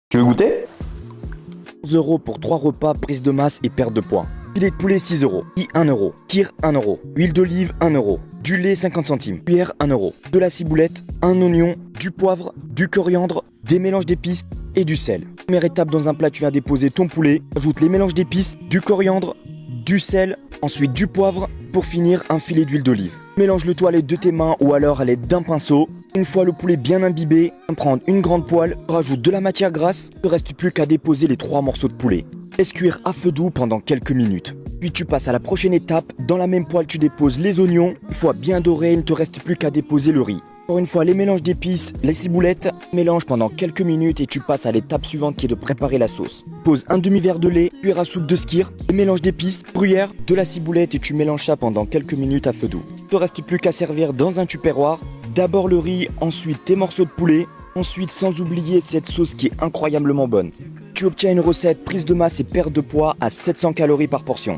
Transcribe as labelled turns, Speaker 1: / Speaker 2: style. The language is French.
Speaker 1: Tu veux goûter?
Speaker 2: 11 € pour 3 repas, prise de masse et perte de poids. Filet de poulet 6 €, riz 1 €, kir 1 €, huile d'olive 1 €, du lait 50 centimes, cuillère 1 €, de la ciboulette, un oignon, du poivre, du coriandre, des mélanges d'épices et du sel. Première étape, dans un plat, tu viens déposer ton poulet, ajoute les mélanges d'épices, du coriandre, du sel, ensuite du poivre, pour finir un filet d'huile d'olive. Mélange le tout à l'aide de tes mains ou alors à l'aide d'un pinceau. Une fois le poulet bien imbibé, prendre une grande poêle, rajoute de la matière grasse, il ne reste plus qu'à déposer les 3 morceaux de poulet. Laisse cuire à feu doux pendant quelques minutes. Puis tu passes à la prochaine étape, dans la même poêle tu déposes les oignons. Une fois bien dorés, il ne te reste plus qu'à déposer le riz. Encore une fois, les mélanges d'épices, les ciboulettes, mélange pendant quelques minutes et tu passes à l'étape suivante qui est de préparer la sauce. Pose un demi-verre de lait, cuillère à soupe de skyr, les mélanges d'épices, gruyère, de la ciboulette et tu mélanges ça pendant quelques minutes à feu doux. Il ne te reste plus qu'à servir dans un tupperware. D'abord le riz, ensuite tes morceaux de poulet, ensuite sans oublier cette sauce qui est incroyablement bonne. Tu obtiens une recette prise de masse et perte de poids à 700 calories par portion.